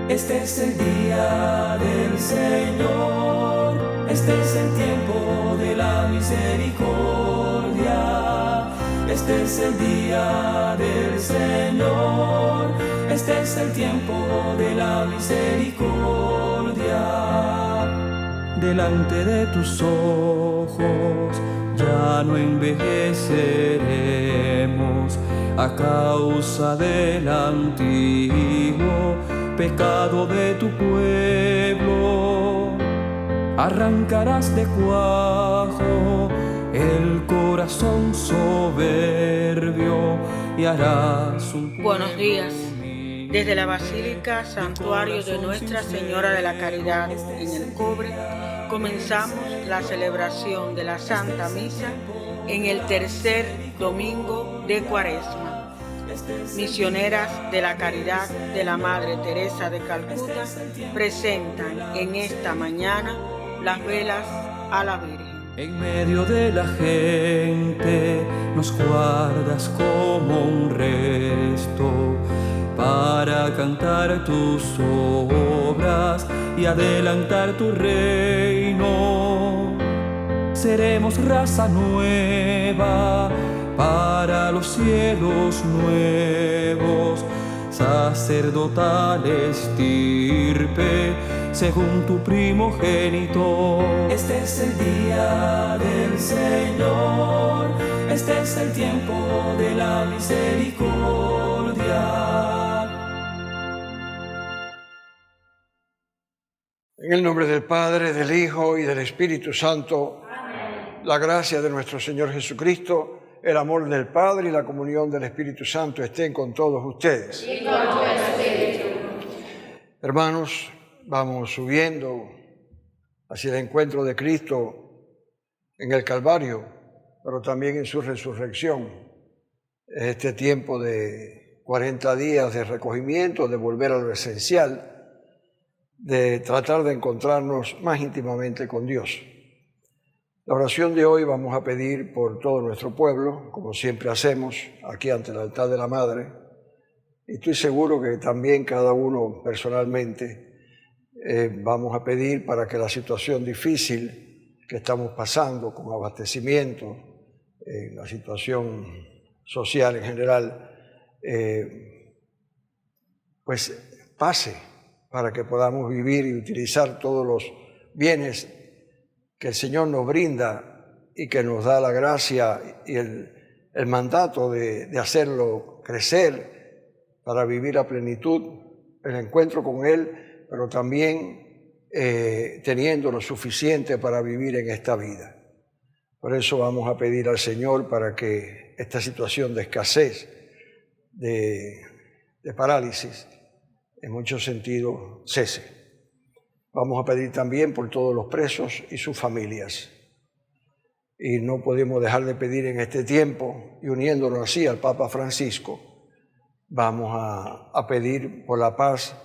Este es el día del Señor, este es el tiempo de la misericordia. Este es el día del Señor, este es el tiempo de la misericordia. Delante de tus ojos ya no envejeceremos a causa del antiguo pecado de tu pueblo. Arrancarás de cuajo el corazón soberbio y harás un... Buenos días. Desde la Basílica Santuario de Nuestra Señora de la Caridad en El Cobre, comenzamos la celebración de la Santa Misa en el tercer domingo de Cuaresma. Misioneras de la Caridad de la Madre Teresa de Calcuta presentan en esta mañana las velas a la Virgen. En medio de la gente nos guardas como un resto para cantar tus obras y adelantar tu reino. Seremos raza nueva para los cielos nuevos, sacerdotal estirpe según tu primogénito. Este es el día del Señor, este es el tiempo de la misericordia. En el nombre del Padre, del Hijo y del Espíritu Santo. Amén. La gracia de nuestro Señor Jesucristo, el amor del Padre y la comunión del Espíritu Santo estén con todos ustedes. Y con tu espíritu. Hermanos, vamos subiendo hacia el encuentro de Cristo en el Calvario, pero también en su resurrección. Este tiempo de 40 días de recogimiento, de volver a lo esencial, de tratar de encontrarnos más íntimamente con Dios. La oración de hoy vamos a pedir por todo nuestro pueblo, como siempre hacemos aquí ante el altar de la Madre, y estoy seguro que también cada uno personalmente vamos a pedir para que la situación difícil que estamos pasando con abastecimiento, la situación social en general, pues pase, para que podamos vivir y utilizar todos los bienes que el Señor nos brinda y que nos da la gracia y el mandato de hacerlo crecer para vivir a plenitud el encuentro con Él, pero también teniendo lo suficiente para vivir en esta vida. Por eso vamos a pedir al Señor para que esta situación de escasez, de parálisis, en muchos sentidos cese. Vamos a pedir también por todos los presos y sus familias. Y no podemos dejar de pedir en este tiempo, y uniéndonos así al Papa Francisco, vamos a pedir por la paz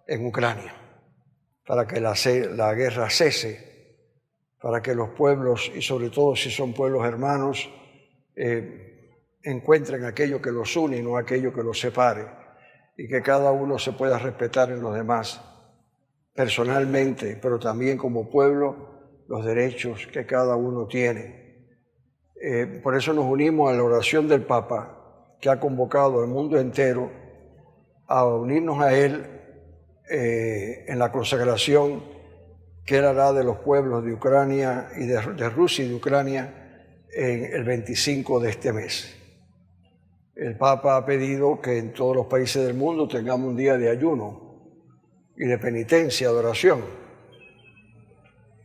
en Ucrania, para que la guerra cese, para que los pueblos, y sobre todo si son pueblos hermanos, encuentren aquello que los une y no aquello que los separe, y que cada uno se pueda respetar en los demás, personalmente, pero también como pueblo, los derechos que cada uno tiene. Por eso nos unimos a la oración del Papa, que ha convocado al mundo entero a unirnos a él en la consagración que él hará de los pueblos de Ucrania y de Rusia y de Ucrania en el 25 de este mes. El Papa ha pedido que en todos los países del mundo tengamos un día de ayuno y de penitencia, de oración.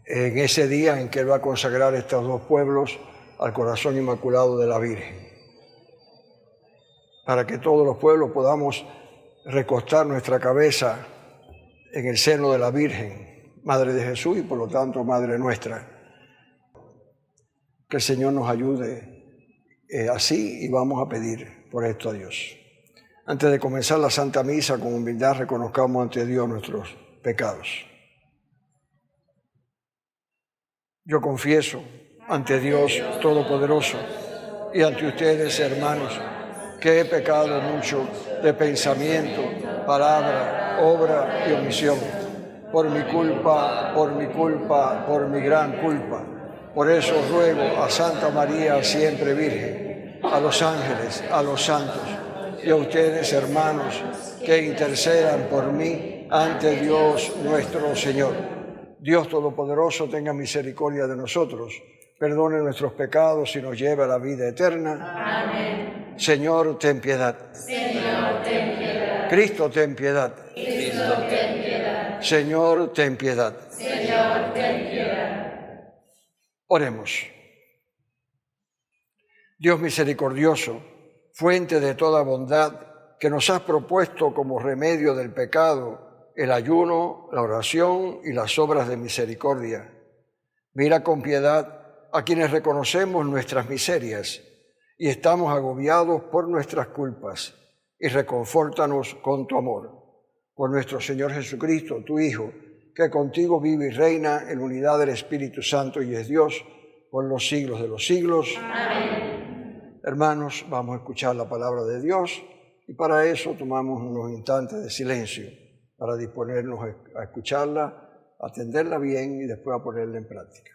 En ese día en que Él va a consagrar estos dos pueblos al corazón inmaculado de la Virgen. Para que todos los pueblos podamos recostar nuestra cabeza en el seno de la Virgen, Madre de Jesús y por lo tanto Madre nuestra. Que el Señor nos ayude así y vamos a pedir por esto a Dios. Antes de comenzar la Santa Misa, con humildad reconozcamos ante Dios nuestros pecados. Yo confieso ante Dios Todopoderoso y ante ustedes, hermanos, que he pecado mucho de pensamiento, palabra, obra y omisión. Por mi culpa, por mi culpa, por mi gran culpa. Por eso ruego a Santa María, siempre Virgen, a los ángeles, a los santos y a ustedes, hermanos, que intercedan por mí ante Dios nuestro Señor. Dios Todopoderoso tenga misericordia de nosotros, perdone nuestros pecados y nos lleve a la vida eterna. Amén. Señor, ten piedad. Señor, ten piedad. Cristo, ten piedad. Cristo, ten piedad. Señor, ten piedad. Señor, ten piedad. Oremos. Dios misericordioso, fuente de toda bondad, que nos has propuesto como remedio del pecado el ayuno, la oración y las obras de misericordia. Mira con piedad a quienes reconocemos nuestras miserias y estamos agobiados por nuestras culpas, y reconfórtanos con tu amor. Por nuestro Señor Jesucristo, tu Hijo, que contigo vive y reina en unidad del Espíritu Santo y es Dios por los siglos de los siglos. Amén. Hermanos, vamos a escuchar la palabra de Dios y para eso tomamos unos instantes de silencio para disponernos a escucharla, a atenderla bien y después a ponerla en práctica.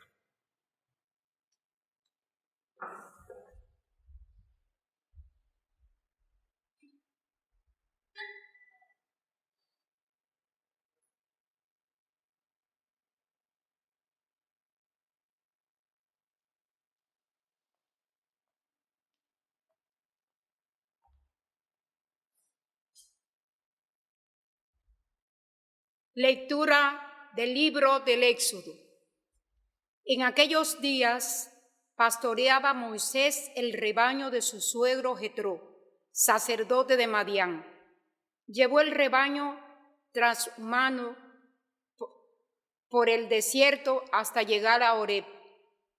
Lectura del libro del Éxodo. En aquellos días pastoreaba Moisés el rebaño de su suegro Jetro, sacerdote de Madián. Llevó el rebaño transhumano por el desierto hasta llegar a Horeb,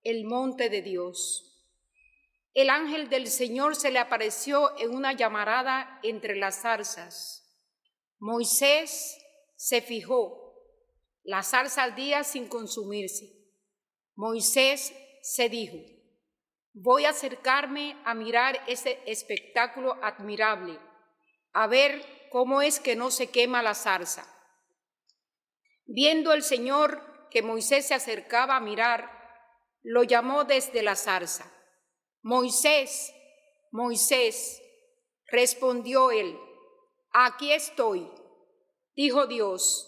el monte de Dios. El ángel del Señor se le apareció en una llamarada entre las zarzas. Moisés se fijó, la zarza ardía sin consumirse. Moisés se dijo: voy a acercarme a mirar ese espectáculo admirable, a ver cómo es que no se quema la zarza. Viendo el Señor que Moisés se acercaba a mirar, lo llamó desde la zarza. Moisés, Moisés, respondió él, aquí estoy. Dijo Dios,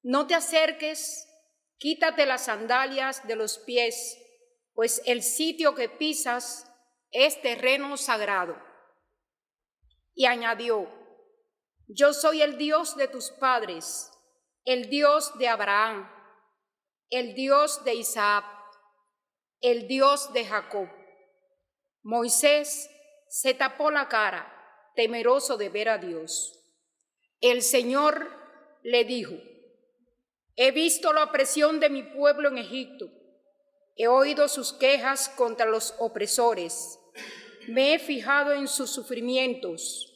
no te acerques, quítate las sandalias de los pies, pues el sitio que pisas es terreno sagrado. Y añadió, yo soy el Dios de tus padres, el Dios de Abraham, el Dios de Isaac, el Dios de Jacob. Moisés se tapó la cara, temeroso de ver a Dios. El Señor le dijo, he visto la opresión de mi pueblo en Egipto, he oído sus quejas contra los opresores, me he fijado en sus sufrimientos,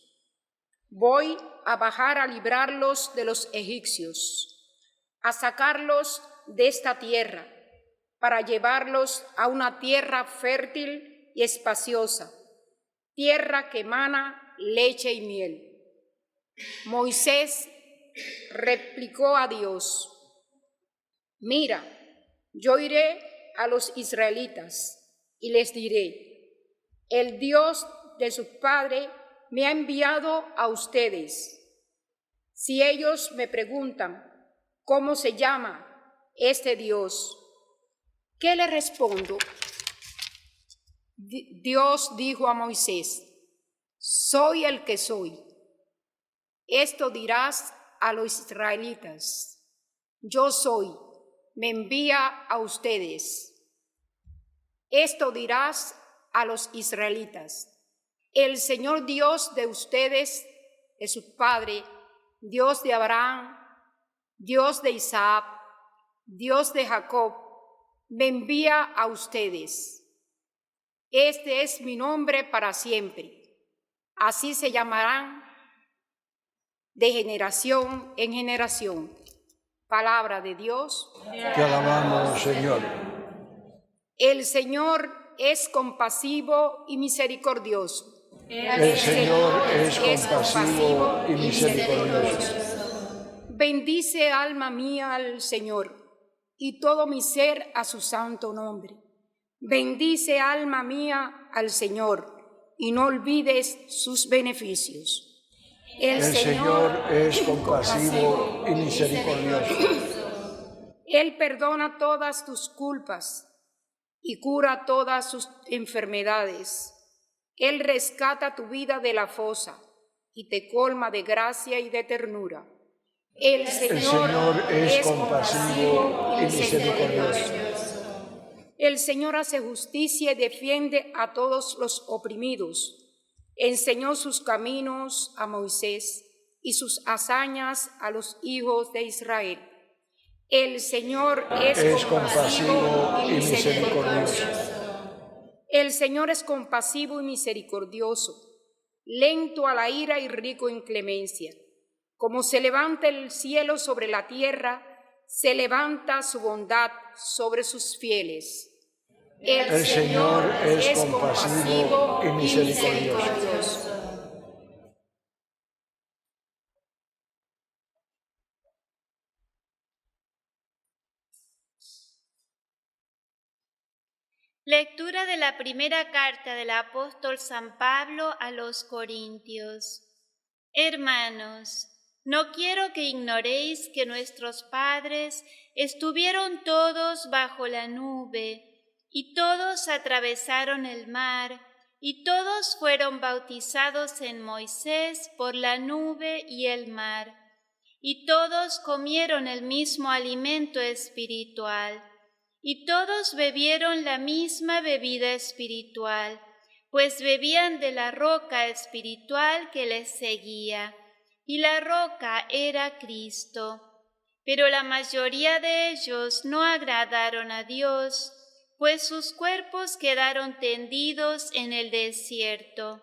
voy a bajar a librarlos de los egipcios, a sacarlos de esta tierra, para llevarlos a una tierra fértil y espaciosa, tierra que emana leche y miel. Moisés replicó a Dios, mira, yo iré a los israelitas y les diré, el Dios de su padre me ha enviado a ustedes. Si ellos me preguntan, ¿cómo se llama este Dios? ¿Qué le respondo? Dios dijo a Moisés, soy el que soy. Esto dirás a los israelitas, yo soy, me envía a ustedes. Esto dirás a los israelitas, el Señor Dios de ustedes, de su Padre, Dios de Abraham, Dios de Isaac, Dios de Jacob, me envía a ustedes. Este es mi nombre para siempre. Así se llamarán de generación en generación. Palabra de Dios. Te alabamos, Señor. El Señor es compasivo y misericordioso. El Señor es compasivo y misericordioso. Bendice alma mía al Señor, y todo mi ser a su santo nombre. Bendice alma mía al Señor, y no olvides sus beneficios. El Señor es compasivo y misericordioso. Él perdona todas tus culpas y cura todas sus enfermedades. Él rescata tu vida de la fosa y te colma de gracia y de ternura. El Señor es compasivo y misericordioso. El Señor hace justicia y defiende a todos los oprimidos. Enseñó sus caminos a Moisés y sus hazañas a los hijos de Israel. El Señor es compasivo y misericordioso. El Señor es compasivo y misericordioso, lento a la ira y rico en clemencia. Como se levanta el cielo sobre la tierra, se levanta su bondad sobre sus fieles. El Señor es compasivo y misericordioso. Lectura de la primera carta del apóstol San Pablo a los Corintios. Hermanos, no quiero que ignoréis que nuestros padres estuvieron todos bajo la nube, y todos atravesaron el mar, y todos fueron bautizados en Moisés por la nube y el mar, y todos comieron el mismo alimento espiritual, y todos bebieron la misma bebida espiritual, pues bebían de la roca espiritual que les seguía, y la roca era Cristo. Pero la mayoría de ellos no agradaron a Dios, pues sus cuerpos quedaron tendidos en el desierto.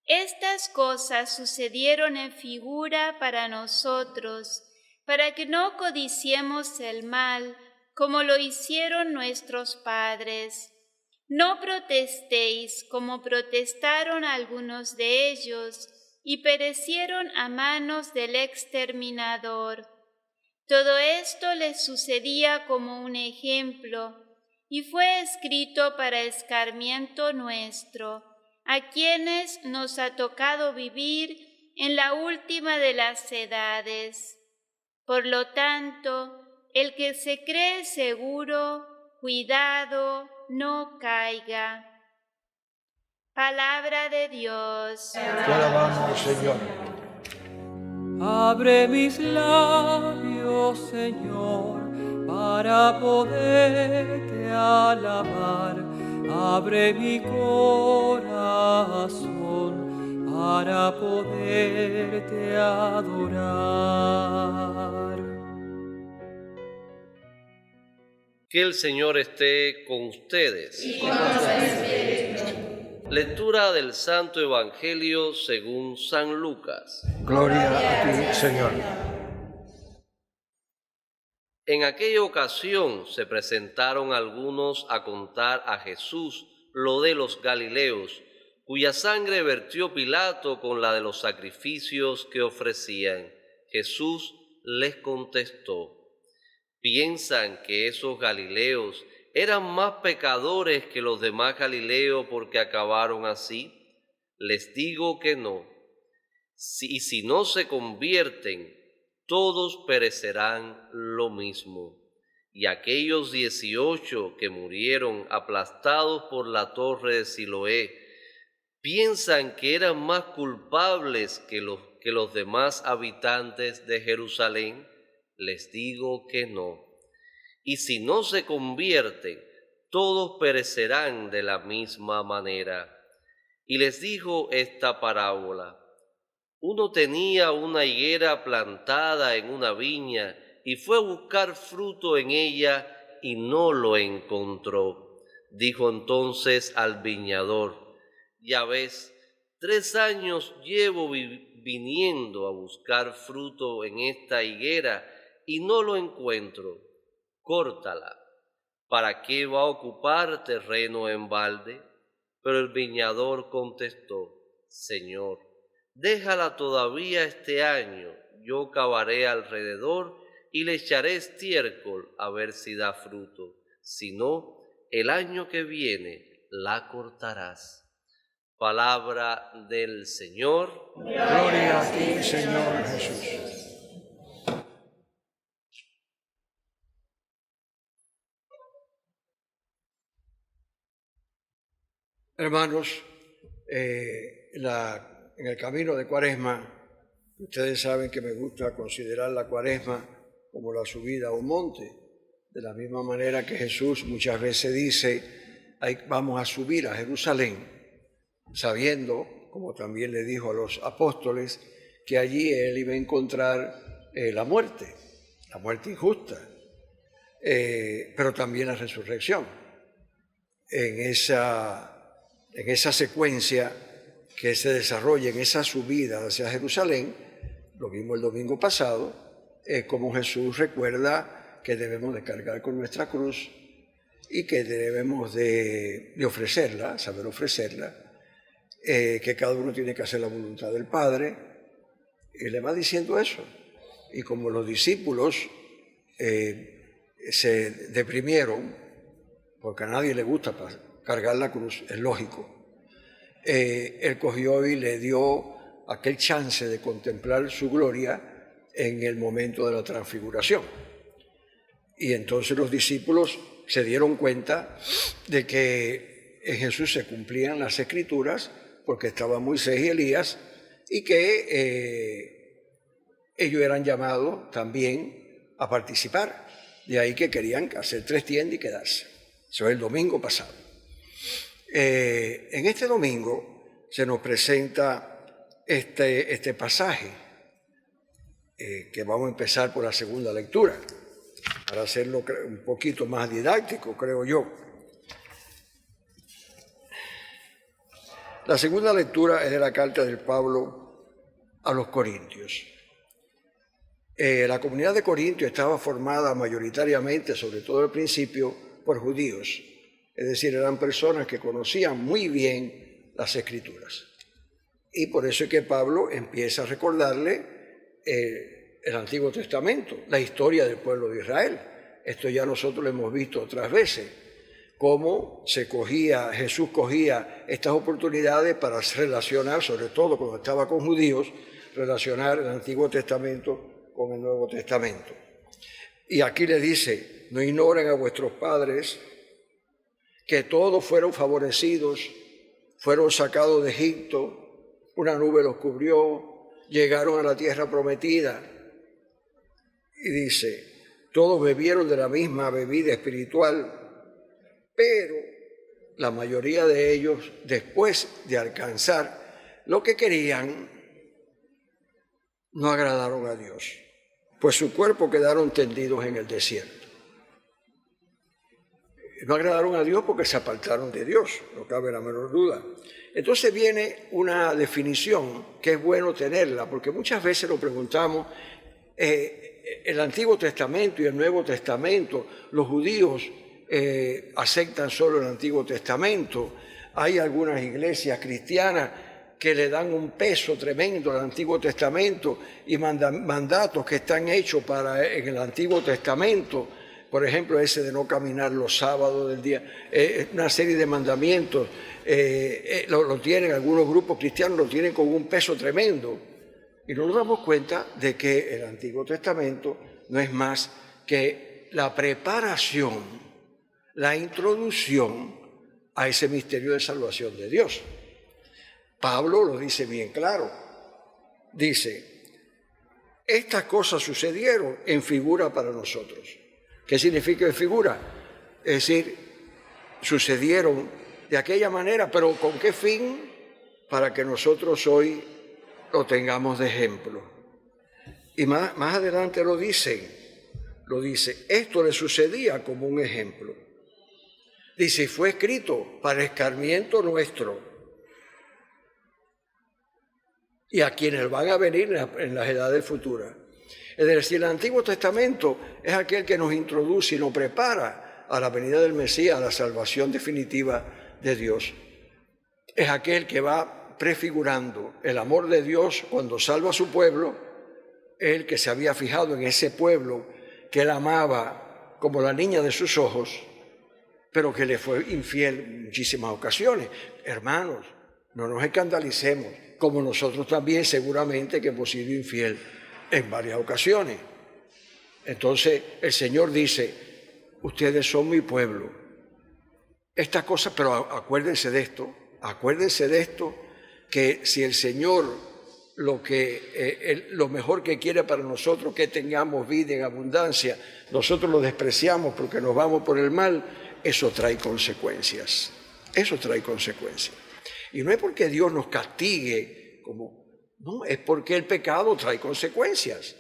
Estas cosas sucedieron en figura para nosotros, para que no codiciemos el mal, como lo hicieron nuestros padres. No protestéis como protestaron algunos de ellos, y perecieron a manos del exterminador. Todo esto les sucedía como un ejemplo, y fue escrito para escarmiento nuestro, a quienes nos ha tocado vivir en la última de las edades. Por lo tanto, el que se cree seguro, cuidado, no caiga. Palabra de Dios. Te alabamos, Señor. Abre mis labios, Señor, para poderte alabar. Abre mi corazón para poderte adorar. Que el Señor esté con ustedes. Y con tu espíritu. Lectura del Santo Evangelio según San Lucas. Gloria a ti, Señor. En aquella ocasión se presentaron algunos a contar a Jesús lo de los Galileos, cuya sangre vertió Pilato con la de los sacrificios que ofrecían. Jesús les contestó: ¿piensan que esos Galileos eran más pecadores que los demás Galileos porque acabaron así? Les digo que no. Si no se convierten, todos perecerán lo mismo. Y aquellos 18 que murieron aplastados por la torre de Siloé, ¿piensan que eran más culpables que los demás habitantes de Jerusalén? Les digo que no. Y si no se convierten, todos perecerán de la misma manera. Y les dijo esta parábola: uno tenía una higuera plantada en una viña y fue a buscar fruto en ella y no lo encontró. Dijo entonces al viñador: ya ves, 3 años llevo viniendo a buscar fruto en esta higuera y no lo encuentro. Córtala. ¿Para qué va a ocupar terreno en balde? Pero el viñador contestó: Señor, déjala todavía este año, yo cavaré alrededor y le echaré estiércol a ver si da fruto. Si no, el año que viene la cortarás. Palabra del Señor. Gloria a ti, Señor Jesús. Hermanos, en el camino de Cuaresma, ustedes saben que me gusta considerar la Cuaresma como la subida a un monte, de la misma manera que Jesús muchas veces dice, vamos a subir a Jerusalén, sabiendo, como también le dijo a los apóstoles, que allí él iba a encontrar la muerte injusta, pero también la resurrección. En esa secuencia que se desarrolla en esa subida hacia Jerusalén, lo vimos el domingo pasado, como Jesús recuerda que debemos de cargar con nuestra cruz y que debemos de ofrecerla, saber ofrecerla, que cada uno tiene que hacer la voluntad del Padre, y le va diciendo eso. Y como los discípulos se deprimieron, porque a nadie le gusta cargar la cruz, es lógico, él cogió y le dio aquel chance de contemplar su gloria en el momento de la transfiguración. Y entonces los discípulos se dieron cuenta de que en Jesús se cumplían las Escrituras, porque estaban Moisés y Elías, y que ellos eran llamados también a participar. De ahí que querían hacer 3 tiendas y quedarse. Eso es el domingo pasado. En este domingo se nos presenta este pasaje, que vamos a empezar por la segunda lectura, para hacerlo un poquito más didáctico, creo yo. La segunda lectura es de la carta de Pablo a los Corintios. La comunidad de Corintios estaba formada mayoritariamente, sobre todo al principio, por judíos. Es decir, eran personas que conocían muy bien las Escrituras. Y por eso es que Pablo empieza a recordarle el Antiguo Testamento, la historia del pueblo de Israel. Esto ya nosotros lo hemos visto otras veces, cómo Jesús cogía estas oportunidades para relacionar, sobre todo cuando estaba con judíos, relacionar el Antiguo Testamento con el Nuevo Testamento. Y aquí le dice, no ignoren a vuestros padres que todos fueron favorecidos, fueron sacados de Egipto, una nube los cubrió, llegaron a la tierra prometida. Y dice, todos bebieron de la misma bebida espiritual, pero la mayoría de ellos, después de alcanzar lo que querían, no agradaron a Dios, pues sus cuerpos quedaron tendidos en el desierto. No agradaron a Dios porque se apartaron de Dios, no cabe la menor duda. Entonces viene una definición que es bueno tenerla, porque muchas veces nos preguntamos, el Antiguo Testamento y el Nuevo Testamento, los judíos aceptan solo el Antiguo Testamento. Hay algunas iglesias cristianas que le dan un peso tremendo al Antiguo Testamento y mandatos que están hechos en el Antiguo Testamento. Por ejemplo, ese de no caminar los sábados del día, una serie de mandamientos, lo tienen, algunos grupos cristianos lo tienen con un peso tremendo. Y no nos damos cuenta de que el Antiguo Testamento no es más que la preparación, la introducción a ese misterio de salvación de Dios. Pablo lo dice bien claro. Dice, estas cosas sucedieron en figura para nosotros. ¿Qué significa en figura? Es decir, sucedieron de aquella manera, pero ¿con qué fin? Para que nosotros hoy lo tengamos de ejemplo. Y más adelante lo dice, esto le sucedía como un ejemplo. Dice, fue escrito para escarmiento nuestro y a quienes van a venir en las edades futuras. Es decir, el Antiguo Testamento es aquel que nos introduce y nos prepara a la venida del Mesías, a la salvación definitiva de Dios. Es aquel que va está prefigurando el amor de Dios cuando salva a su pueblo, él que se había fijado en ese pueblo que él amaba como la niña de sus ojos, pero que le fue infiel en muchísimas ocasiones. Hermanos, no nos escandalicemos, como nosotros también seguramente que hemos sido infiel en varias ocasiones. Entonces el Señor dice, ustedes son mi pueblo. Estas cosas, pero acuérdense de esto, que si el Señor lo mejor que quiere para nosotros, que tengamos vida en abundancia, nosotros lo despreciamos porque nos vamos por el mal, eso trae consecuencias. Eso trae consecuencias. Y no es porque Dios nos castigue, no, es porque el pecado trae consecuencias.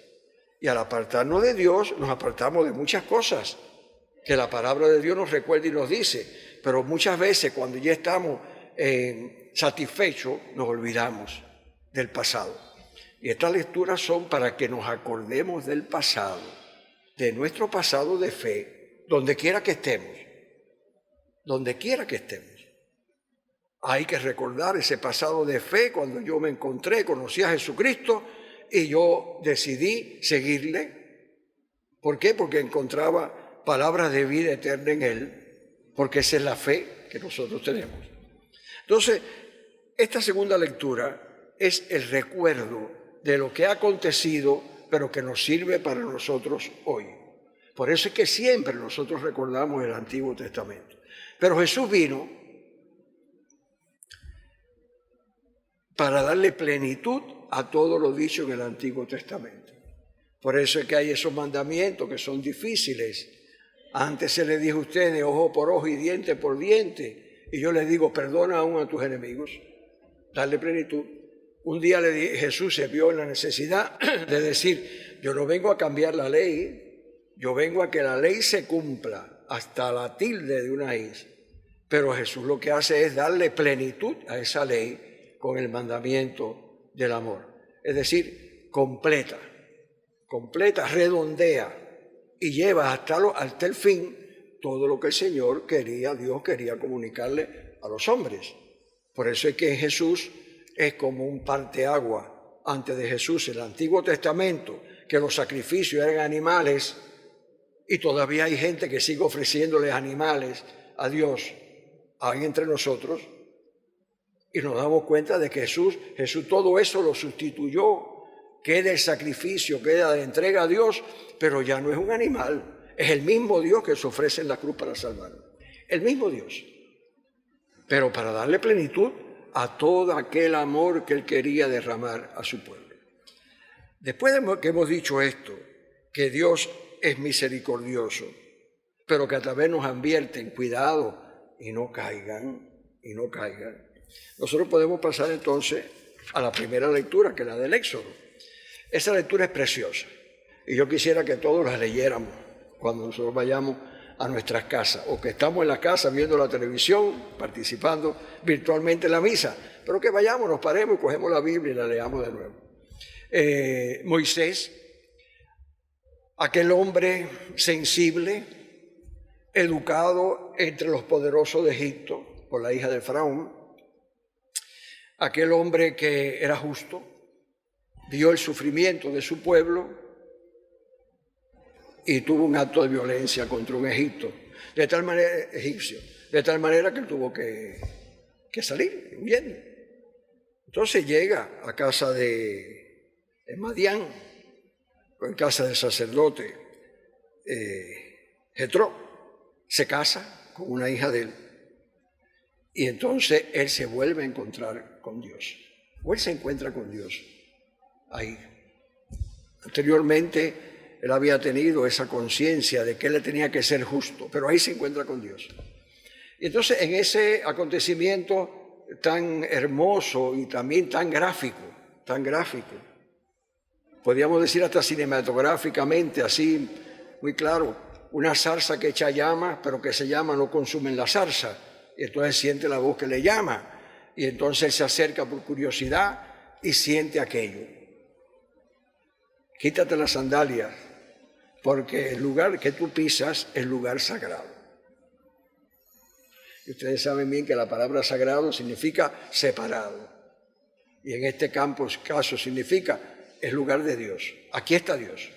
Y al apartarnos de Dios, nos apartamos de muchas cosas que la palabra de Dios nos recuerda y nos dice. Pero muchas veces cuando ya estamos satisfechos, nos olvidamos del pasado. Y estas lecturas son para que nos acordemos del pasado, de nuestro pasado de fe, donde quiera que estemos. Donde quiera que estemos. Hay que recordar ese pasado de fe cuando yo me encontré, conocí a Jesucristo y yo decidí seguirle. ¿Por qué? Porque encontraba palabras de vida eterna en Él, porque esa es la fe que nosotros tenemos. Entonces, esta segunda lectura es el recuerdo de lo que ha acontecido, pero que nos sirve para nosotros hoy. Por eso es que siempre nosotros recordamos el Antiguo Testamento. Pero Jesús vino para darle plenitud a todo lo dicho en el Antiguo Testamento. Por eso es que hay esos mandamientos que son difíciles. Antes se le dijo a ustedes ojo por ojo y diente por diente. Y yo les digo, perdona aún a tus enemigos. Darle plenitud. Un día Jesús se vio en la necesidad de decir, yo no vengo a cambiar la ley, yo vengo a que la ley se cumpla hasta la tilde de una is. Pero Jesús lo que hace es darle plenitud a esa ley con el mandamiento del amor. Es decir, completa, redondea y lleva hasta el fin todo lo que el Señor Dios quería comunicarle a los hombres. Por eso es que Jesús es como un parteagua. Antes de Jesús, en el Antiguo Testamento, que los sacrificios eran animales y todavía hay gente que sigue ofreciéndoles animales a Dios. Hay entre nosotros. Y nos damos cuenta de que Jesús todo eso lo sustituyó. Queda el sacrificio, queda la entrega a Dios, pero ya no es un animal. Es el mismo Dios que se ofrece en la cruz para salvarnos. El mismo Dios. Pero para darle plenitud a todo aquel amor que Él quería derramar a su pueblo. Después de que hemos dicho esto, que Dios es misericordioso, pero que a través nos advierte en cuidado y no caigan. Nosotros podemos pasar entonces a la primera lectura, que es la del Éxodo. Esa lectura es preciosa y yo quisiera que todos la leyéramos cuando nosotros vayamos a nuestras casas o que estamos en la casa viendo la televisión, participando virtualmente en la misa, pero que vayamos, nos paremos y cogemos la Biblia y la leamos de nuevo. Moisés, aquel hombre sensible, educado entre los poderosos de Egipto por la hija de Faraón, aquel hombre que era justo, vio el sufrimiento de su pueblo y tuvo un acto de violencia contra un egipcio, de tal manera que él tuvo que salir huyendo. Entonces llega a casa de Madián, en casa del sacerdote Jetro, se casa con una hija de él y entonces él se vuelve a encontrar con Dios, o él se encuentra con Dios ahí. Anteriormente él había tenido esa conciencia de que él tenía que ser justo, pero ahí se encuentra con Dios. Y entonces en ese acontecimiento tan hermoso y también tan gráfico, podríamos decir hasta cinematográficamente, así muy claro, una zarza que echa llamas, pero que se llama no consumen la zarza, y entonces siente la voz que le llama, y entonces él se acerca por curiosidad y siente aquello. Quítate las sandalias, porque el lugar que tú pisas es lugar sagrado. Y ustedes saben bien que la palabra sagrado significa separado. Y en este caso significa el lugar de Dios. Aquí está Dios.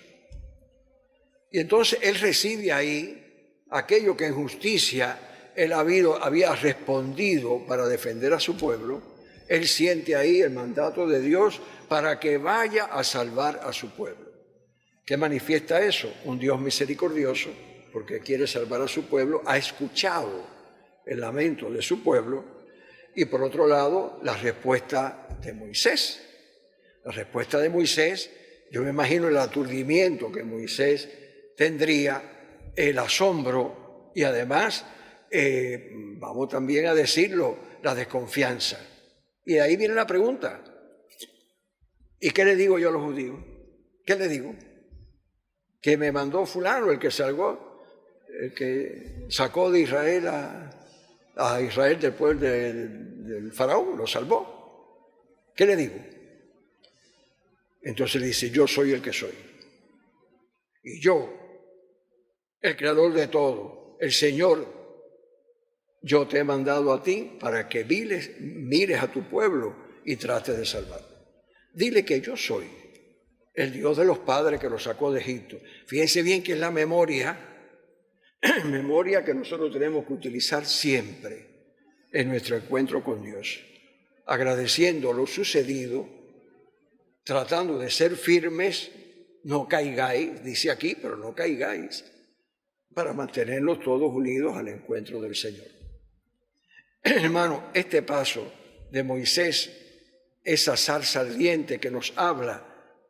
Y entonces él recibe ahí aquello que en justicia él había respondido para defender a su pueblo. Él siente ahí el mandato de Dios para que vaya a salvar a su pueblo. ¿Qué manifiesta eso? Un Dios misericordioso, porque quiere salvar a su pueblo, ha escuchado el lamento de su pueblo. Y por otro lado, la respuesta de Moisés. La respuesta de Moisés, yo me imagino el aturdimiento que Moisés tendría, el asombro y además, vamos también a decirlo, la desconfianza. Y de ahí viene la pregunta. ¿Y qué le digo yo a los judíos? ¿Qué le digo? Que me mandó fulano, el que sacó de Israel a Israel del pueblo del faraón, lo salvó. ¿Qué le digo? Entonces dice, yo soy el que soy. Y yo, el creador de todo, el Señor, yo te he mandado a ti para que mires a tu pueblo y trates de salvarlo. Dile que yo soy el Dios de los padres que los sacó de Egipto. Fíjense bien que es la memoria que nosotros tenemos que utilizar siempre en nuestro encuentro con Dios, agradeciendo lo sucedido, tratando de ser firmes, no caigáis, dice aquí, pero no caigáis, para mantenernos todos unidos al encuentro del Señor. Hermano, este paso de Moisés, esa zarza ardiente que nos habla,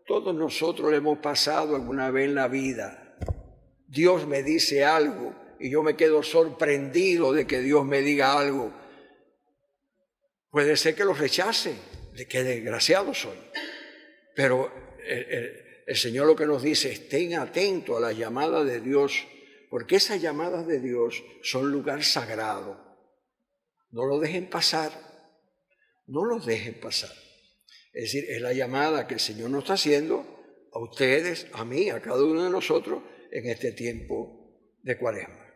todos nosotros lo hemos pasado alguna vez en la vida. Dios me dice algo y yo me quedo sorprendido de que Dios me diga algo. Puede ser que lo rechace, de que desgraciado soy. Pero el Señor lo que nos dice, estén atentos a la llamada de Dios, porque esas llamadas de Dios son lugar sagrado. No lo dejen pasar, no lo dejen pasar. Es decir, es la llamada que el Señor nos está haciendo a ustedes, a mí, a cada uno de nosotros, en este tiempo de Cuaresma.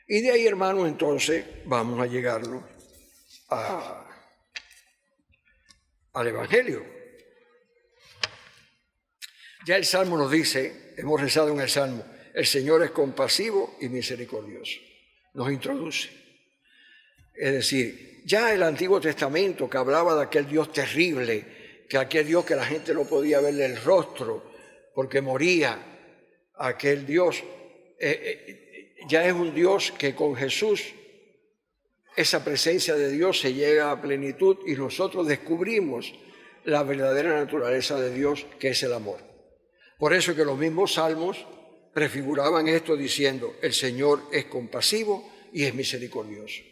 Y de ahí, hermanos, entonces vamos a llegarnos al Evangelio. Ya el Salmo nos dice, hemos rezado en el Salmo, el Señor es compasivo y misericordioso. Nos introduce. Es decir, ya el Antiguo Testamento que hablaba de aquel Dios terrible, que aquel Dios que la gente no podía verle el rostro porque moría, aquel Dios ya es un Dios que con Jesús esa presencia de Dios se llega a plenitud y nosotros descubrimos la verdadera naturaleza de Dios, que es el amor. Por eso que los mismos salmos prefiguraban esto diciendo, el Señor es compasivo y es misericordioso.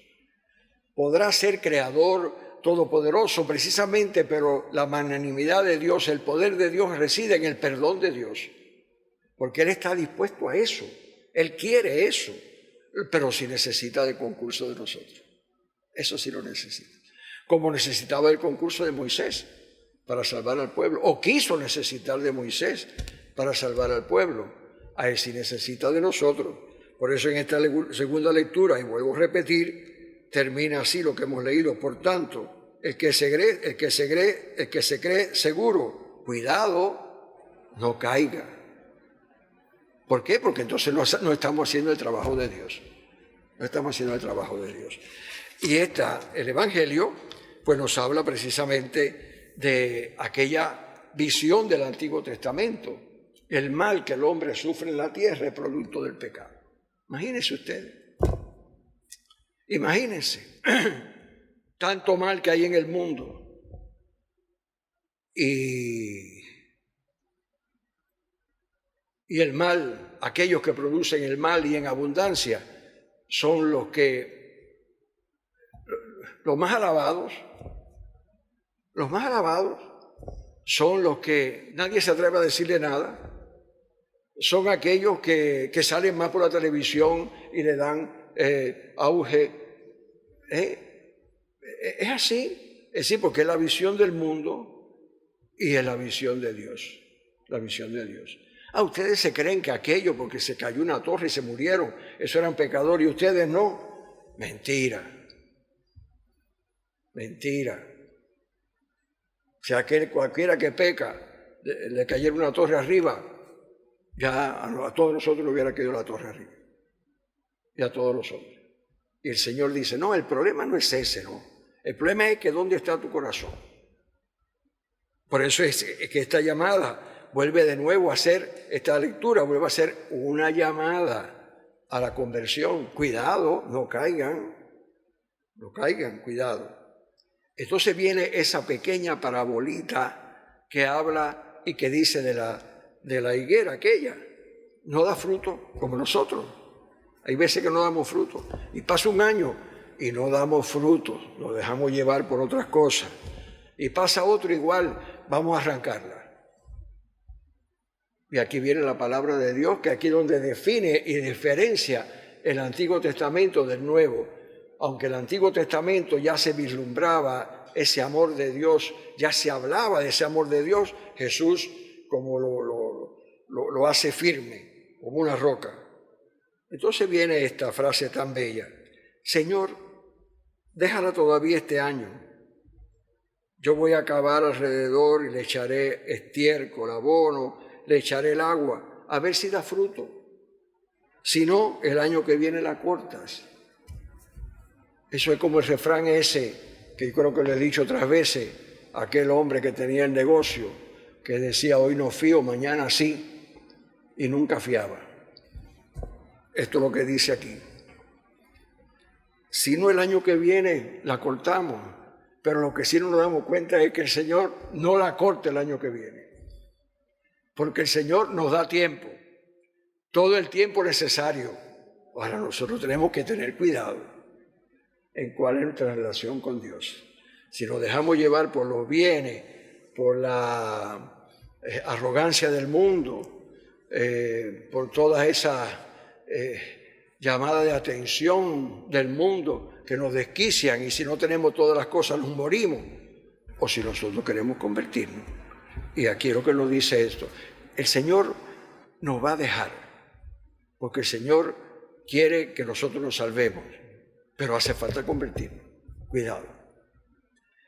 Podrá ser creador todopoderoso precisamente, pero la magnanimidad de Dios, el poder de Dios reside en el perdón de Dios. Porque Él está dispuesto a eso, Él quiere eso, pero sí necesita del concurso de nosotros. Eso sí lo necesita. Como necesitaba el concurso de Moisés para salvar al pueblo, o quiso necesitar de Moisés para salvar al pueblo. A Él sí necesita de nosotros. Por eso en esta segunda lectura, y vuelvo a repetir, termina así lo que hemos leído. Por tanto, el que se cree seguro, cuidado, no caiga. ¿Por qué? Porque entonces no estamos haciendo el trabajo de Dios. No estamos haciendo el trabajo de Dios. Y el Evangelio, pues nos habla precisamente de aquella visión del Antiguo Testamento. El mal que el hombre sufre en la tierra es producto del pecado. Imagínense ustedes. Imagínense. Tanto mal que hay en el mundo. Y el mal, aquellos que producen el mal y en abundancia, son los más alabados son los que nadie se atreve a decirle nada, son aquellos que salen más por la televisión y le dan auge. Es así, porque es la visión del mundo y es la visión de Dios, la visión de Dios. Ustedes se creen que aquello, porque se cayó una torre y se murieron, eso eran pecadores y ustedes no. Mentira. Si cualquiera que peca le cayera una torre arriba, ya a todos nosotros le hubiera caído la torre arriba. Y a todos los hombres. Y el Señor dice, no, el problema no es ese, no. El problema es que ¿dónde está tu corazón? Por eso es que esta llamada vuelve de nuevo a ser, esta lectura vuelve a ser una llamada a la conversión. Cuidado, no caigan, cuidado. Entonces viene esa pequeña parabolita que habla y que dice de la higuera aquella. No da fruto como nosotros. Hay veces que no damos fruto. Y pasa un año y no damos fruto. Nos dejamos llevar por otras cosas. Y pasa otro igual, vamos a arrancarla. Y aquí viene la palabra de Dios, que aquí donde define y diferencia el Antiguo Testamento del Nuevo. Aunque el Antiguo Testamento ya se vislumbraba ese amor de Dios, ya se hablaba de ese amor de Dios, Jesús como lo hace firme, como una roca. Entonces viene esta frase tan bella: Señor, déjala todavía este año. Yo voy a cavar alrededor y le echaré estiércol, abono, le echaré el agua, a ver si da fruto. Si no, el año que viene la cortas. Eso es como el refrán ese, que yo creo que lo he dicho otras veces, aquel hombre que tenía el negocio, que decía, hoy no fío, mañana sí, y nunca fiaba. Esto es lo que dice aquí. Si no, el año que viene la cortamos, pero lo que sí no nos damos cuenta es que el Señor no la corta el año que viene, porque el Señor nos da tiempo, todo el tiempo necesario. Ahora nosotros tenemos que tener cuidado en cuál es nuestra relación con Dios. Si nos dejamos llevar por los bienes, por la arrogancia del mundo, por todas esas llamadas de atención del mundo que nos desquician, y si no tenemos todas las cosas nos morimos, o si nosotros queremos convertirnos. Y aquí es lo que nos dice esto: el Señor nos va a dejar, porque el Señor quiere que nosotros nos salvemos, pero hace falta convertirnos. Cuidado.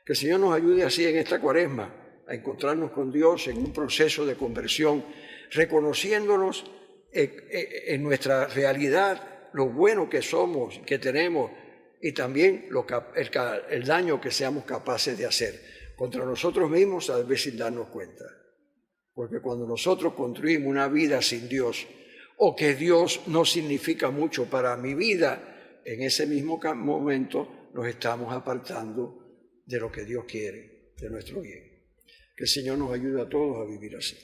Que el Señor nos ayude así en esta Cuaresma a encontrarnos con Dios en un proceso de conversión, reconociéndonos en nuestra realidad, lo bueno que somos, que tenemos, y también el daño que seamos capaces de hacer contra nosotros mismos, a veces sin darnos cuenta. Porque cuando nosotros construimos una vida sin Dios, o que Dios no significa mucho para mi vida, en ese mismo momento nos estamos apartando de lo que Dios quiere, de nuestro bien. Que el Señor nos ayude a todos a vivir así.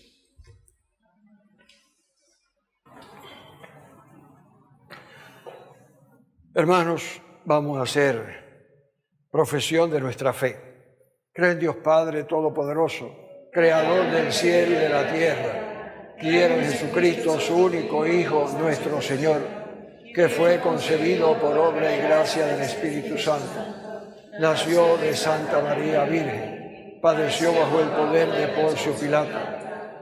Hermanos, vamos a hacer profesión de nuestra fe. Creo en Dios Padre Todopoderoso, Creador del cielo y de la tierra. Quiero en Jesucristo, su único Hijo, nuestro Señor, que fue concebido por obra y gracia del Espíritu Santo. Nació de Santa María Virgen, padeció bajo el poder de Poncio Pilato,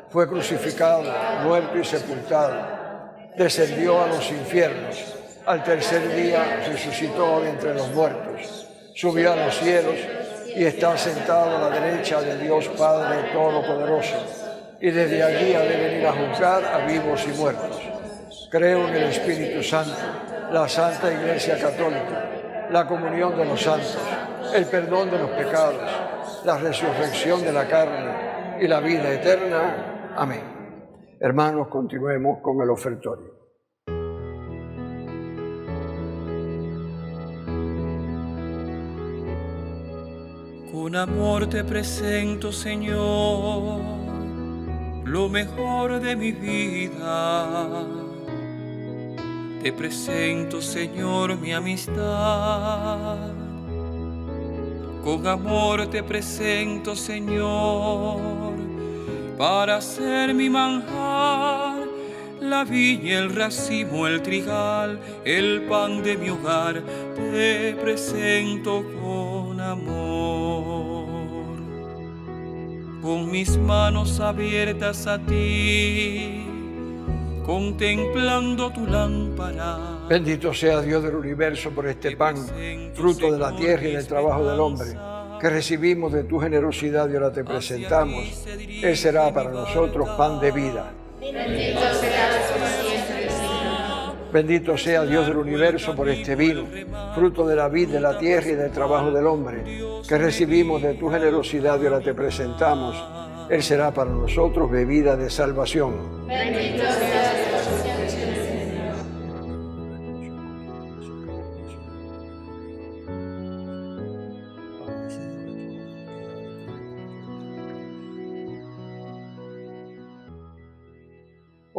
fue crucificado, muerto y sepultado, descendió a los infiernos, al tercer día resucitó de entre los muertos, subió a los cielos y está sentado a la derecha de Dios Padre Todopoderoso, y desde allí ha de venir a juzgar a vivos y muertos. Creo en el Espíritu Santo, la Santa Iglesia Católica, la comunión de los santos, el perdón de los pecados, la resurrección de la carne y la vida eterna. Amén. Hermanos, continuemos con el ofertorio. Con amor te presento, Señor, lo mejor de mi vida. Te presento, Señor, mi amistad. Con amor te presento, Señor, para ser mi manjar, la viña, el racimo, el trigal, el pan de mi hogar. Te presento con amor. Con mis manos abiertas a ti, contemplando tu lámpara. Bendito sea Dios del universo por este pan, fruto de la tierra y del trabajo del hombre. que recibimos de tu generosidad y ahora te presentamos, Él será para nosotros pan de vida. Bendito sea Dios del universo por este vino, fruto de la vid, de la tierra y del trabajo del hombre, que recibimos de tu generosidad y ahora te presentamos. Él será para nosotros bebida de salvación. Bendito sea Dios.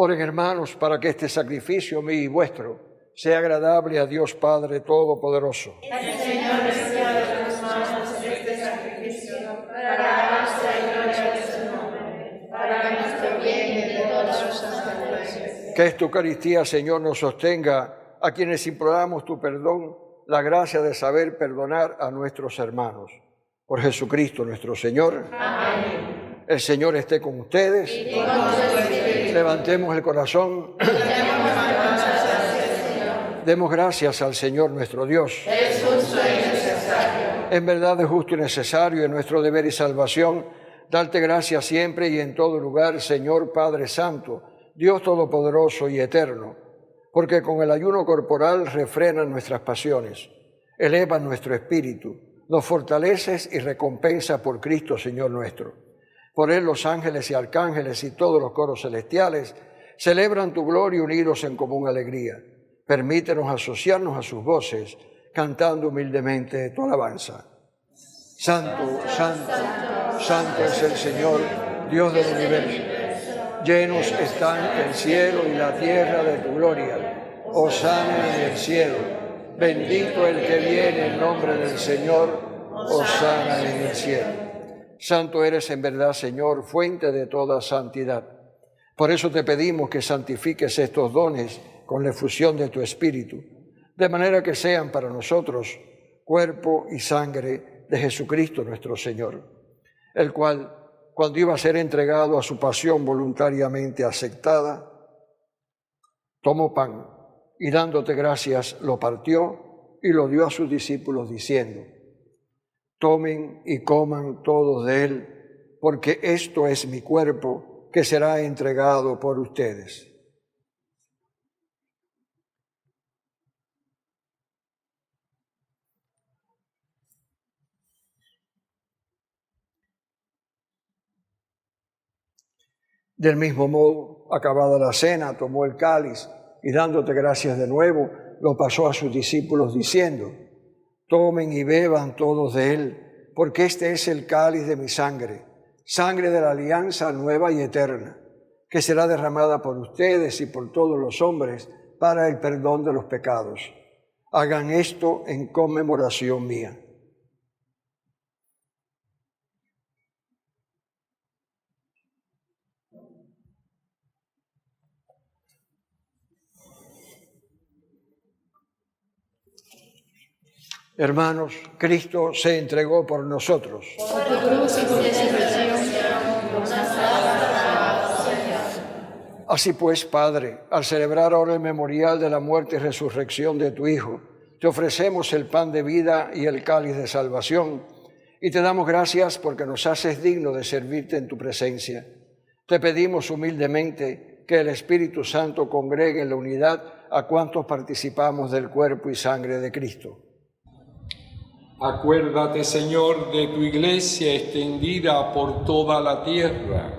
Oren, hermanos, para que este sacrificio mío y vuestro sea agradable a Dios Padre Todopoderoso. El Señor reciba de tus manos este sacrificio para alabanza y gloria de su nombre, para nuestro bien y de todos sus sacerdotes. Que esta Eucaristía, Señor, nos sostenga a quienes imploramos tu perdón, la gracia de saber perdonar a nuestros hermanos. Por Jesucristo nuestro Señor. Amén. El Señor esté con ustedes. Y con tu espíritu. Levantemos el corazón. Demos gracias al Señor nuestro Dios. Es justo y necesario. En verdad es justo y necesario, en nuestro deber y salvación, darte gracias siempre y en todo lugar, Señor Padre Santo, Dios Todopoderoso y Eterno, porque con el ayuno corporal refrenan nuestras pasiones, elevan nuestro espíritu, nos fortaleces y recompensa por Cristo, Señor nuestro. Por Él los ángeles y arcángeles y todos los coros celestiales celebran tu gloria unidos en común alegría. Permítenos asociarnos a sus voces, cantando humildemente tu alabanza. Santo, santo, santo es el Señor, Dios del universo. Llenos están el cielo y la tierra de tu gloria. Hosana en el cielo. Bendito el que viene en nombre del Señor. Hosana en el cielo. Santo eres en verdad, Señor, fuente de toda santidad. Por eso te pedimos que santifiques estos dones con la efusión de tu Espíritu, de manera que sean para nosotros cuerpo y sangre de Jesucristo nuestro Señor, el cual, cuando iba a ser entregado a su pasión voluntariamente aceptada, tomó pan y dándote gracias lo partió y lo dio a sus discípulos diciendo: tomen y coman todos de él, porque esto es mi cuerpo que será entregado por ustedes. Del mismo modo, acabada la cena, tomó el cáliz y dándote gracias de nuevo, lo pasó a sus discípulos diciendo: tomen y beban todos de él, porque este es el cáliz de mi sangre, sangre de la alianza nueva y eterna, que será derramada por ustedes y por todos los hombres para el perdón de los pecados. Hagan esto en conmemoración mía. Hermanos, Cristo se entregó por nosotros. Por tu cruz y tu resurrección, Así pues, Padre, al celebrar ahora el memorial de la muerte y resurrección de tu Hijo, te ofrecemos el pan de vida y el cáliz de salvación, y te damos gracias porque nos haces digno de servirte en tu presencia. Te pedimos humildemente que el Espíritu Santo congregue en la unidad a cuantos participamos del cuerpo y sangre de Cristo. Acuérdate, Señor, de tu Iglesia extendida por toda la tierra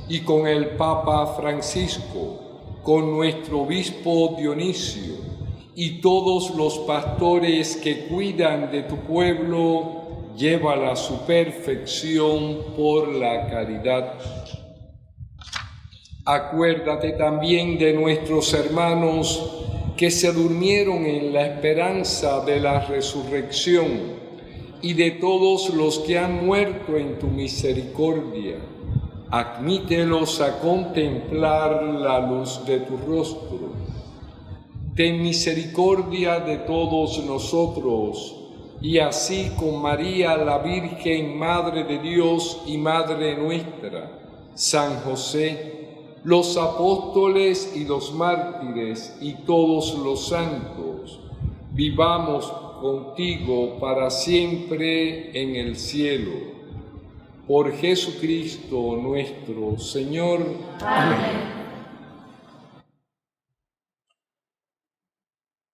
y con el Papa Francisco, con nuestro obispo Dionisio y todos los pastores que cuidan de tu pueblo, llévala a su perfección por la caridad. Acuérdate también de nuestros hermanos que se durmieron en la esperanza de la resurrección, y de todos los que han muerto en tu misericordia. Admítelos a contemplar la luz de tu rostro. Ten misericordia de todos nosotros, y así con María, la Virgen, Madre de Dios y Madre nuestra, San José, los apóstoles y los mártires y todos los santos, vivamos contigo para siempre en el cielo. Por Jesucristo nuestro Señor. Amén.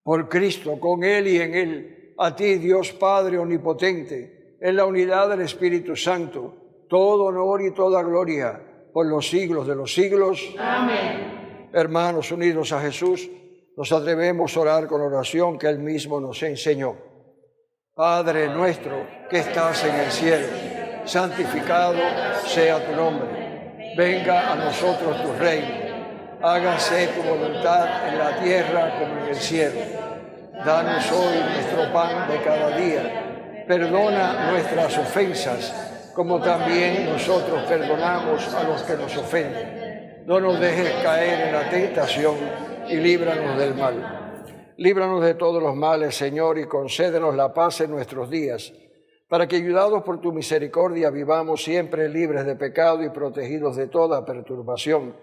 Por Cristo, con Él y en Él, a ti, Dios Padre omnipotente, en la unidad del Espíritu Santo, todo honor y toda gloria por los siglos de los siglos. Amén. Hermanos unidos a Jesús, nos atrevemos a orar con oración que Él mismo nos enseñó. Padre nuestro que estás en el cielo, santificado sea tu nombre. Venga a nosotros tu reino. Hágase tu voluntad en la tierra como en el cielo. Danos hoy nuestro pan de cada día. Perdona nuestras ofensas, como también nosotros perdonamos a los que nos ofenden. No nos dejes caer en la tentación y líbranos del mal. Líbranos de todos los males, Señor, y concédenos la paz en nuestros días, para que, ayudados por tu misericordia, vivamos siempre libres de pecado y protegidos de toda perturbación,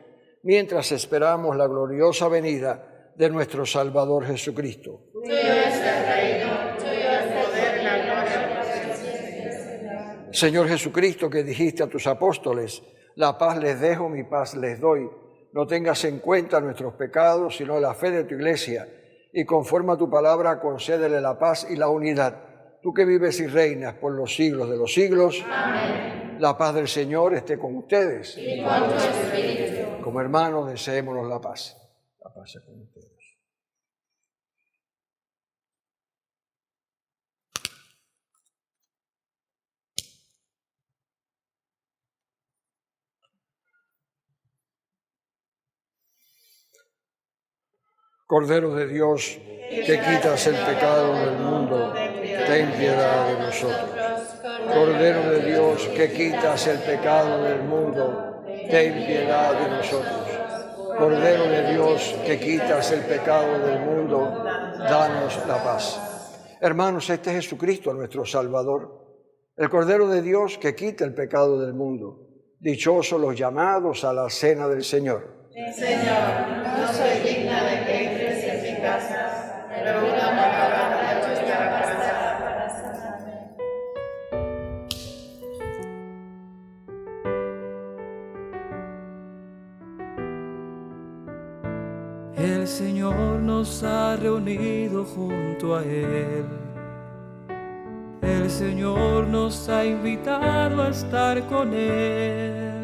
mientras esperamos la gloriosa venida de nuestro Salvador Jesucristo. Tuyo es el reino, tuyo el poder, la gloria por siempre. Señor Jesucristo, que dijiste a tus apóstoles, la paz les dejo, mi paz les doy. No tengas en cuenta nuestros pecados, sino la fe de tu Iglesia, y conforme a tu palabra concédele la paz y la unidad. Tú que vives y reinas por los siglos de los siglos. Amén. La paz del Señor esté con ustedes. Y con tu espíritu. Como hermanos, deseémonos la paz. La paz es con ustedes. Cordero de Dios, que quitas el pecado del mundo, ten piedad de nosotros. Cordero de Dios, que quitas el pecado del mundo, ten piedad de nosotros. Cordero de Dios, que quitas el pecado del mundo, danos la paz. Hermanos, este es Jesucristo, nuestro Salvador, el Cordero de Dios que quita el pecado del mundo. Dichosos los llamados a la cena del Señor. Señor, no soy digna de que entres en mi casa, pero una palabra tuya bastará para sanarme. El Señor nos ha reunido junto a Él. El Señor nos ha invitado a estar con Él.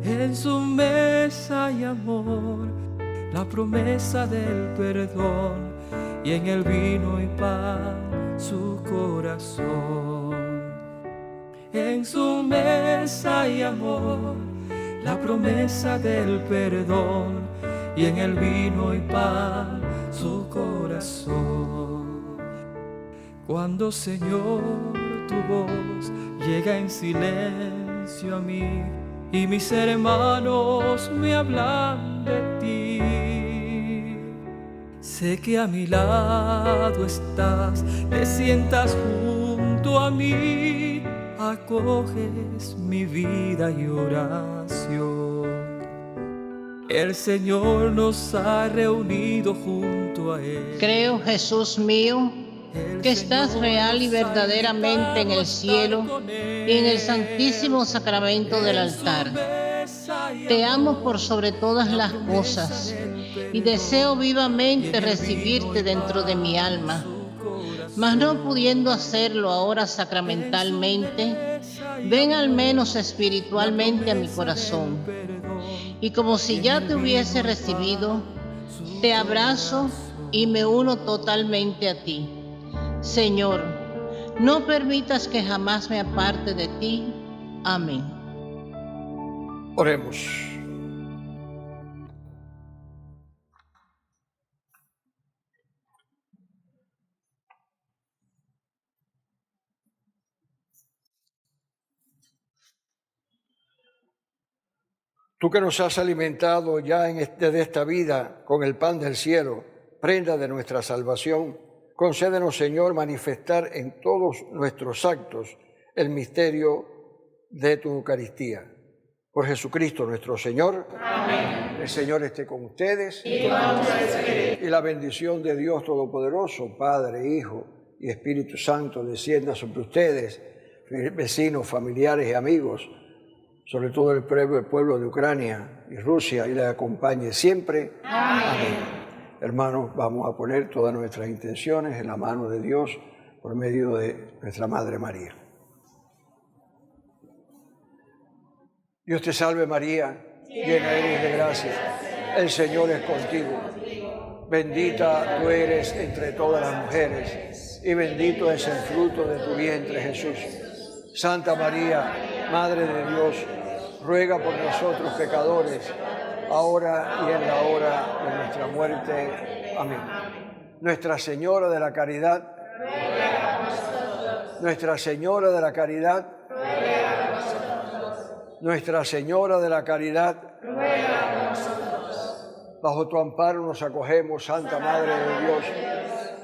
En su mesa hay amor, la promesa del perdón, y en el vino y pan su corazón. En su mesa hay amor, la promesa del perdón, y en el vino y pan su corazón. Cuando, Señor, tu voz llega en silencio a mí, y mis hermanos me hablan de ti, sé que a mi lado estás, te sientas junto a mí, acoges mi vida y oración. El Señor nos ha reunido junto a Él. Creo, Jesús mío, que estás real y verdaderamente en el cielo y en el santísimo sacramento del altar. Te amo por sobre todas las cosas y deseo vivamente recibirte dentro de mi alma, mas no pudiendo hacerlo ahora sacramentalmente, ven al menos espiritualmente a mi corazón, y como si ya te hubiese recibido, te abrazo y me uno totalmente a ti. Señor, no permitas que jamás me aparte de ti. Amén. Oremos. Tú que nos has alimentado ya desde esta vida con el pan del cielo, prenda de nuestra salvación, concédenos, Señor, manifestar en todos nuestros actos el misterio de tu Eucaristía. Por Jesucristo nuestro Señor. Amén. El Señor esté con ustedes. Y con tu espíritu. Y la bendición de Dios Todopoderoso, Padre, Hijo y Espíritu Santo, descienda sobre ustedes, vecinos, familiares y amigos, sobre todo el pueblo de Ucrania y Rusia, y les acompañe siempre. Amén. Amén. Hermanos, vamos a poner todas nuestras intenciones en la mano de Dios por medio de nuestra Madre María. Dios te salve María, llena eres de gracia, el Señor es contigo. Bendita tú eres entre todas las mujeres, y bendito es el fruto de tu vientre, Jesús. Santa María, Madre de Dios, ruega por nosotros pecadores, ahora y en la hora de nuestra muerte. Amén. Nuestra Señora de la Caridad, Nuestra Señora de la Caridad, Nuestra Señora de la Caridad, bajo tu amparo nos acogemos, Santa Madre de Dios.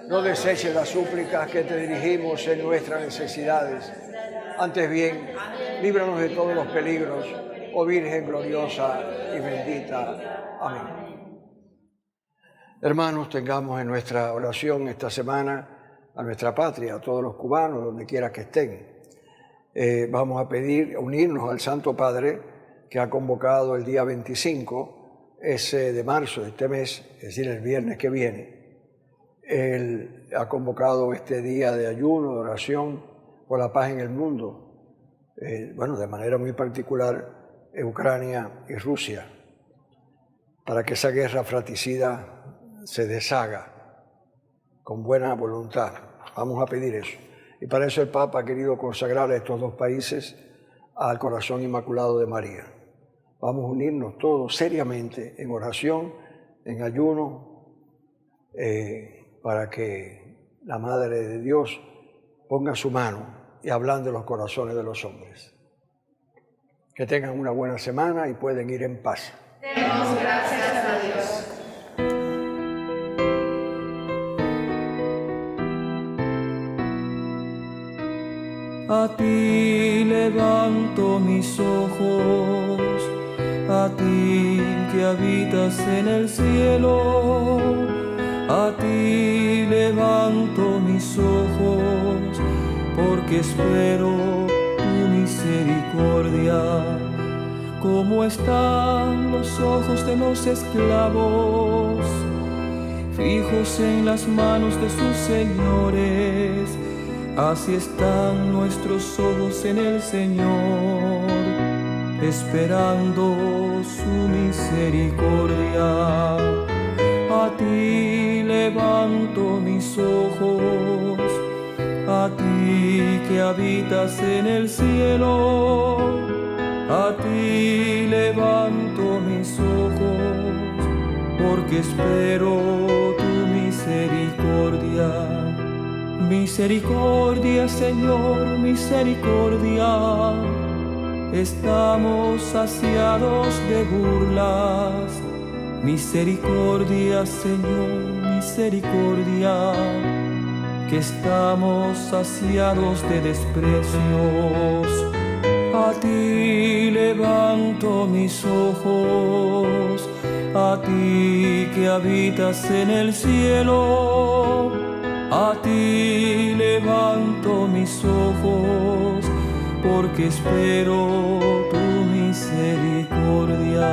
No deseches las súplicas que te dirigimos en nuestras necesidades. Antes bien, líbranos de todos los peligros, oh Virgen gloriosa y bendita. Amén. Hermanos, tengamos en nuestra oración esta semana a nuestra patria, a todos los cubanos, donde quiera que estén. Vamos a pedir unirnos al Santo Padre, que ha convocado el día 25, de marzo de este mes, es decir, el viernes que viene. Él ha convocado este día de ayuno, de oración por la paz en el mundo, de manera muy particular en Ucrania y Rusia, para que esa guerra fratricida se deshaga con buena voluntad. Vamos a pedir eso. Y para eso el Papa ha querido consagrar a estos dos países al corazón inmaculado de María. Vamos a unirnos todos seriamente en oración, en ayuno, para que la Madre de Dios ponga su mano y ablande los corazones de los hombres. Que tengan una buena semana y pueden ir en paz. Demos gracias a Dios. A ti levanto mis ojos, a ti que habitas en el cielo. A ti levanto mis ojos, porque espero tu misericordia. Como están los ojos de los esclavos, fijos en las manos de sus señores, así están nuestros ojos en el Señor, esperando su misericordia. A ti levanto mis ojos, a ti que habitas en el cielo. A ti levanto mis ojos, porque espero tu misericordia. Misericordia, Señor, misericordia. Estamos saciados de burlas. Misericordia, Señor, misericordia. Que estamos saciados de desprecios. A ti levanto mis ojos, a ti que habitas en el cielo. A ti levanto mis ojos, porque espero tu misericordia.